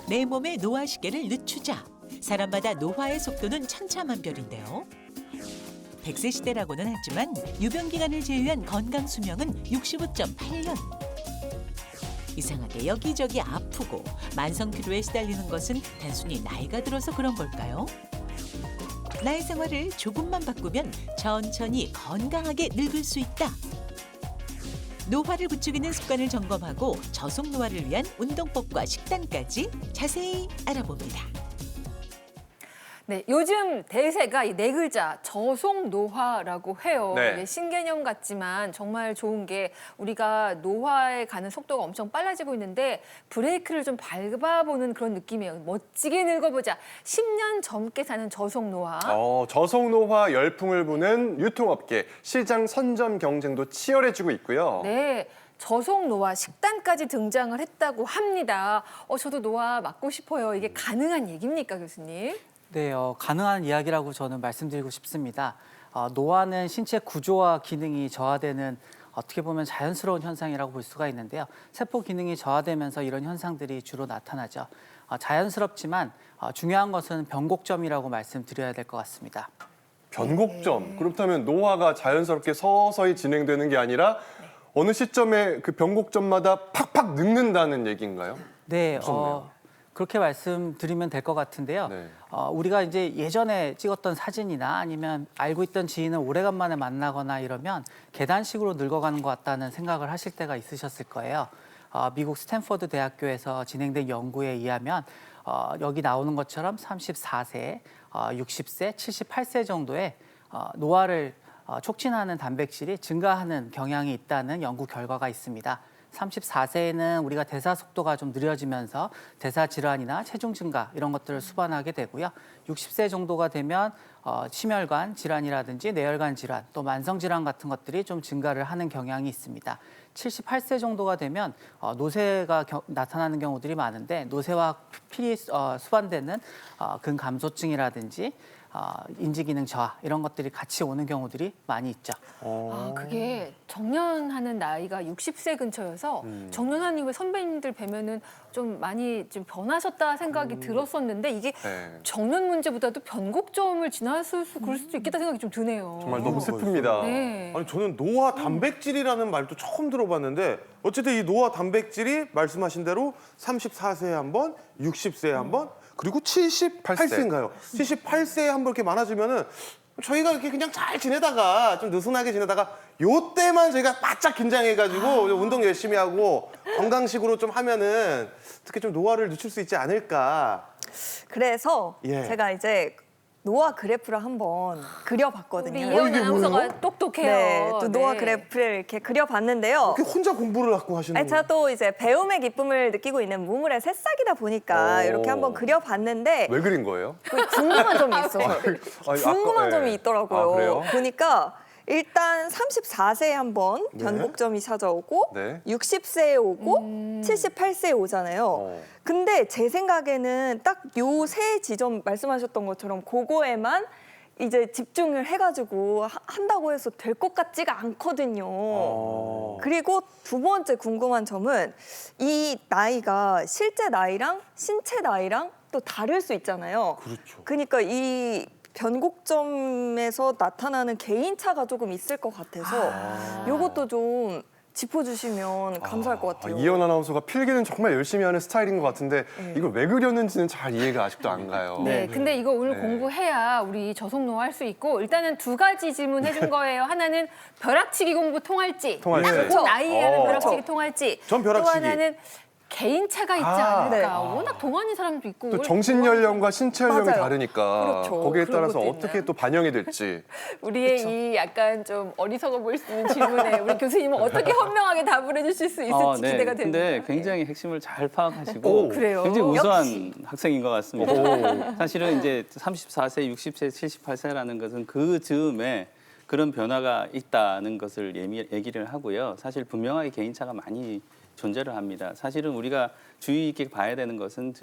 내 몸의 노화 시계를 늦추자. 사람마다 노화의 속도는 천차만별인데요. 100세 시대라고는 하지만 유병기간을 제외한 건강 수명은 65.8년. 이상하게 여기저기 아프고 만성 피로에 시달리는 것은 단순히 나이가 들어서 그런 걸까요? 나의 생활을 조금만 바꾸면 천천히 건강하게 늙을 수 있다. 노화를 부추기는 습관을 점검하고 저속 노화를 위한 운동법과 식단까지 자세히 알아봅니다. 네, 요즘 대세가 이 네 글자 저속 노화라고 해요. 네. 이게 신개념 같지만 정말 좋은 게 우리가 노화에 가는 속도가 엄청 빨라지고 있는데 브레이크를 좀 밟아보는 그런 느낌이에요. 멋지게 늙어보자. 10년 젊게 사는 저속 노화. 저속 노화 열풍을 부는 유통업계 시장 선점 경쟁도 치열해지고 있고요. 네. 저속 노화 식단까지 등장을 했다고 합니다. 저도 노화 막고 싶어요. 이게 가능한 얘기입니까, 교수님? 네, 가능한 이야기라고 저는 말씀드리고 싶습니다. 노화는 신체 구조와 기능이 저하되는 어떻게 보면 자연스러운 현상이라고 볼 수가 있는데요. 세포 기능이 저하되면서 이런 현상들이 주로 나타나죠. 자연스럽지만 중요한 것은 변곡점이라고 말씀드려야 될 것 같습니다. 변곡점. 그렇다면 노화가 자연스럽게 서서히 진행되는 게 아니라 어느 시점에 그 변곡점마다 팍팍 늙는다는 얘기인가요? 네, 무섭네요. 그렇게 말씀드리면 될 것 같은데요. 네. 우리가 이제 예전에 찍었던 사진이나 아니면 알고 있던 지인을 오래간만에 만나거나 이러면 계단식으로 늙어가는 것 같다는 생각을 하실 때가 있으셨을 거예요. 미국 스탠퍼드 대학교에서 진행된 연구에 의하면 여기 나오는 것처럼 34세, 60세, 78세 정도의 노화를 촉진하는 단백질이 증가하는 경향이 있다는 연구 결과가 있습니다. 34세에는 우리가 대사 속도가 좀 느려지면서 대사 질환이나 체중 증가 이런 것들을 수반하게 되고요. 60세 정도가 되면 심혈관 질환이라든지 뇌혈관 질환 또 만성 질환 같은 것들이 좀 증가를 하는 경향이 있습니다. 78세 정도가 되면 노쇠가 나타나는 경우들이 많은데 노쇠와 필히 수반되는 근감소증이라든지 인지기능 저하 이런 것들이 같이 오는 경우들이 많이 있죠. 그게 정년하는 나이가 60세 근처여서 정년한 이후에 선배님들 뵈면은 좀 많이 좀 변하셨다 생각이 들었었는데 이게 네. 정년 문제보다도 변곡점을 지나서 그럴 수도 있겠다 생각이 좀 드네요. 정말 너무 슬픕니다. 네. 아니 저는 노화 단백질이라는 말도 처음 들어봤는데 어쨌든 이 노화 단백질이 말씀하신 대로 34세에 한 번, 60세에 한 번, 그리고 78세인가요? 78세에 한 번 이렇게 많아지면은 저희가 이렇게 그냥 잘 지내다가 좀 느슨하게 지내다가 요 때만 저희가 바짝 긴장해가지고 운동 열심히 하고 건강식으로 좀 하면은 특히 좀 노화를 늦출 수 있지 않을까. 그래서 예. 제가 이제 노화 그래프를 한번 그려봤거든요. 우리 이게 이현 아나운서가 뭐예요? 똑똑해요. 네, 또 노화 네. 그래프를 이렇게 그려봤는데요. 이렇게 혼자 공부를 갖고 하시는 아니, 제가 거예요? 또 이제 배움의 기쁨을 느끼고 있는 무물의 새싹이다 보니까 오. 이렇게 한번 그려봤는데 왜 그린 거예요? 궁금한 점이 있어서 아니, 궁금한 아까, 점이 예. 있더라고요. 아, 그래요? 보니까 일단 34세에 한 번 네. 변곡점이 찾아오고 네. 60세에 오고 78세에 오잖아요. 근데 제 생각에는 딱 요 세 지점 말씀하셨던 것처럼 그거에만 이제 집중을 해가지고 한다고 해서 될 것 같지가 않거든요. 그리고 두 번째 궁금한 점은 이 나이가 실제 나이랑 신체 나이랑 또 다를 수 있잖아요. 그렇죠. 그러니까 이 변곡점에서 나타나는 개인차가 조금 있을 것 같아서 이것도 좀 짚어주시면 감사할 것 같아요. 이현 아나운서가 필기는 정말 열심히 하는 스타일인 것 같은데 이걸 왜 그렸는지는 잘 이해가 아직도 안 가요. 네, 근데 이거 오늘 네. 공부해야 우리 저속노화 할 수 있고 일단은 두 가지 질문 해준 거예요. 하나는 벼락치기 공부 통할지, 통할지. 그 그렇죠. 나이에 하는 벼락치기 그렇죠. 통할지, 전 또 벼락치기. 하나는 개인차가 있지 아. 않을까. 네. 워낙 동안인 사람도 있고. 또 정신 연령과 신체 연령이 맞아요. 다르니까 그렇죠. 거기에 그런 따라서 것도 어떻게 있나요? 또 반영이 될지. 우리의 이 약간 좀 어리석어 보일 수 있는 질문에 우리 교수님은 어떻게 현명하게 답을 해주실 수 있을지 네. 기대가 됩니다. 근데 굉장히 핵심을 잘 파악하시고 오, 그래요? 굉장히 우수한 역시. 학생인 것 같습니다. 오. 사실은 이제 34세, 60세, 78세라는 것은 그 즈음에 그런 변화가 있다는 것을 얘기를 하고요. 사실 분명하게 개인차가 많이 존재를 합니다. 사실은 우리가 주의 있게 봐야 되는 것은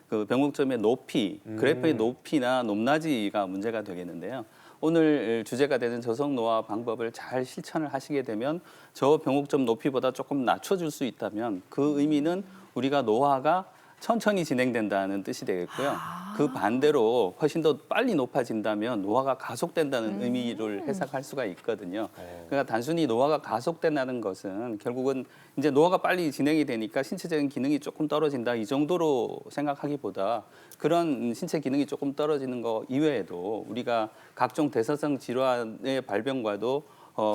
그 변곡점의 높이, 그래프의 높이나 높낮이가 문제가 되겠는데요. 오늘 주제가 되는 저속 노화 방법을 잘 실천을 하시게 되면 저 변곡점 높이보다 조금 낮춰줄 수 있다면 그 의미는 우리가 노화가 천천히 진행된다는 뜻이 되겠고요. 그 반대로 훨씬 더 빨리 높아진다면 노화가 가속된다는 의미를 해석할 수가 있거든요. 그러니까 단순히 노화가 가속된다는 것은 결국은 이제 노화가 빨리 진행이 되니까 신체적인 기능이 조금 떨어진다 이 정도로 생각하기보다 그런 신체 기능이 조금 떨어지는 거 이외에도 우리가 각종 대사성 질환의 발병과도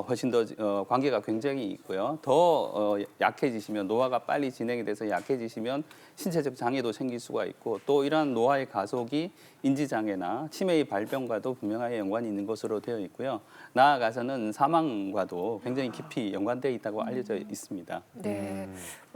훨씬 더 관계가 굉장히 있고요. 더 약해지시면 노화가 빨리 진행이 돼서 약해지시면 신체적 장애도 생길 수가 있고 또 이러한 노화의 가속이 인지장애나 치매의 발병과도 분명하게 연관이 있는 것으로 되어 있고요. 나아가서는 사망과도 굉장히 깊이 연관되어 있다고 알려져 있습니다. 네.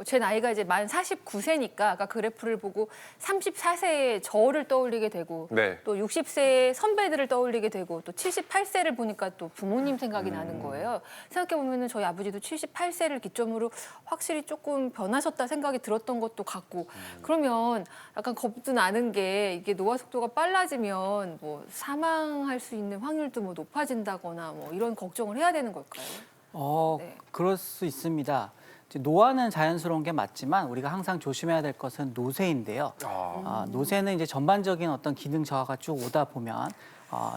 제 나이가 이제 만 49세니까 아까 그래프를 보고 34세의 저를 떠올리게 되고 네. 또 60세의 선배들을 떠올리게 되고 또 78세를 보니까 또 부모님 생각이 나는 거예요. 생각해 보면은 저희 아버지도 78세를 기점으로 확실히 조금 변하셨다 생각이 들었던 것도 같고 그러면 약간 겁도 나는 게 이게 노화 속도가 빨라지면 뭐 사망할 수 있는 확률도 뭐 높아진다거나 뭐 이런 걱정을 해야 되는 걸까요? 네. 그럴 수 있습니다. 이제 노화는 자연스러운 게 맞지만 우리가 항상 조심해야 될 것은 노쇠인데요. 노쇠는 이제 전반적인 어떤 기능 저하가 쭉 오다 보면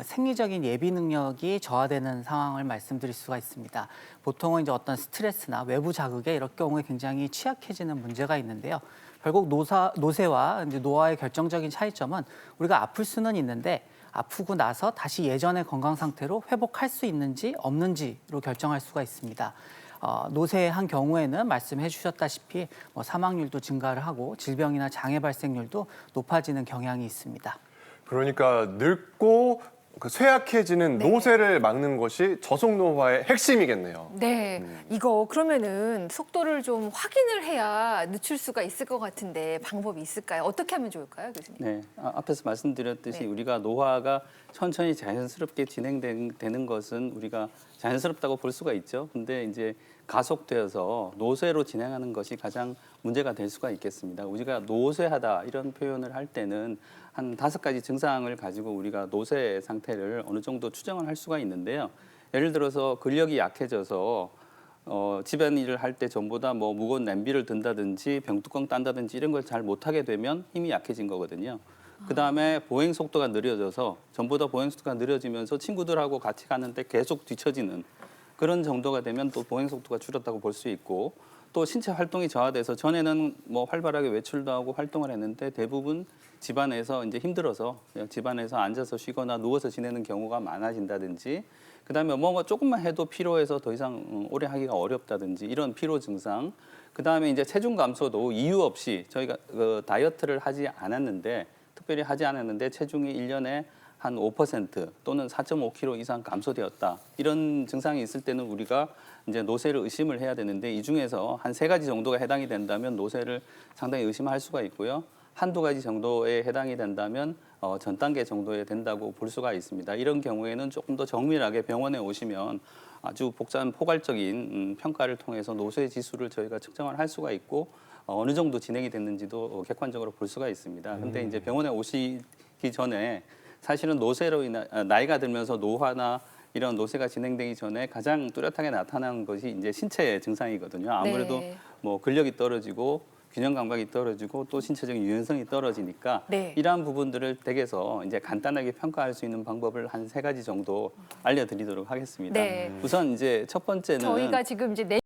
생리적인 예비 능력이 저하되는 상황을 말씀드릴 수가 있습니다. 보통은 이제 어떤 스트레스나 외부 자극에 이럴 경우에 굉장히 취약해지는 문제가 있는데요. 결국 노쇠와 이제 노화의 결정적인 차이점은 우리가 아플 수는 있는데 아프고 나서 다시 예전의 건강 상태로 회복할 수 있는지 없는지로 결정할 수가 있습니다. 노쇠한 경우에는 말씀해 주셨다시피 사망률도 증가를 하고 질병이나 장애 발생률도 높아지는 경향이 있습니다. 그러니까 늙고 그 쇠약해지는 노쇠를 막는 것이 저속노화의 핵심이겠네요. 네, 이거 그러면은 속도를 좀 확인을 해야 늦출 수가 있을 것 같은데 방법이 있을까요? 어떻게 하면 좋을까요, 교수님? 네, 앞에서 말씀드렸듯이 네. 우리가 노화가 천천히 자연스럽게 진행되는 것은 우리가 자연스럽다고 볼 수가 있죠. 근데 이제 가속되어서 노쇠로 진행하는 것이 가장 문제가 될 수가 있겠습니다. 우리가 노쇠하다 이런 표현을 할 때는 한 5가지 증상을 가지고 우리가 노쇠 상태를 어느 정도 추정을 할 수가 있는데요. 예를 들어서 근력이 약해져서 집안일을 할 때 전보다 뭐 무거운 냄비를 든다든지 병뚜껑 딴다든지 이런 걸 잘 못하게 되면 힘이 약해진 거거든요. 그다음에 보행 속도가 느려져서 전보다 보행 속도가 느려지면서 친구들하고 같이 가는데 계속 뒤처지는 그런 정도가 되면 또 보행 속도가 줄었다고 볼 수 있고 또 신체 활동이 저하돼서 전에는 뭐 활발하게 외출도 하고 활동을 했는데 대부분 집안에서 이제 힘들어서 집안에서 앉아서 쉬거나 누워서 지내는 경우가 많아진다든지 그다음에 뭔가 조금만 해도 피로해서 더 이상 오래 하기가 어렵다든지 이런 피로 증상 그다음에 이제 체중 감소도 이유 없이 저희가 다이어트를 하지 않았는데 특별히 하지 않았는데 체중이 1년에 한 5% 또는 4.5kg 이상 감소되었다. 이런 증상이 있을 때는 우리가 이제 노쇠를 의심을 해야 되는데 이 중에서 한 3가지 정도가 해당이 된다면 노쇠를 상당히 의심할 수가 있고요. 한두 가지 정도에 해당이 된다면 전 단계 정도에 된다고 볼 수가 있습니다. 이런 경우에는 조금 더 정밀하게 병원에 오시면 아주 복잡한 포괄적인 평가를 통해서 노쇠 지수를 저희가 측정을 할 수가 있고 어느 정도 진행이 됐는지도 객관적으로 볼 수가 있습니다. 근데 이제 병원에 오시기 전에 사실은 노쇠로 인한 나이가 들면서 노화나 이런 노쇠가 진행되기 전에 가장 뚜렷하게 나타나는 것이 이제 신체 증상이거든요. 아무래도 네. 뭐 근력이 떨어지고 균형 감각이 떨어지고 또 신체적인 유연성이 떨어지니까 네. 이러한 부분들을 댁에서 이제 간단하게 평가할 수 있는 방법을 한 3가지 정도 알려드리도록 하겠습니다. 네. 우선 이제 첫 번째는 저희가 지금 이제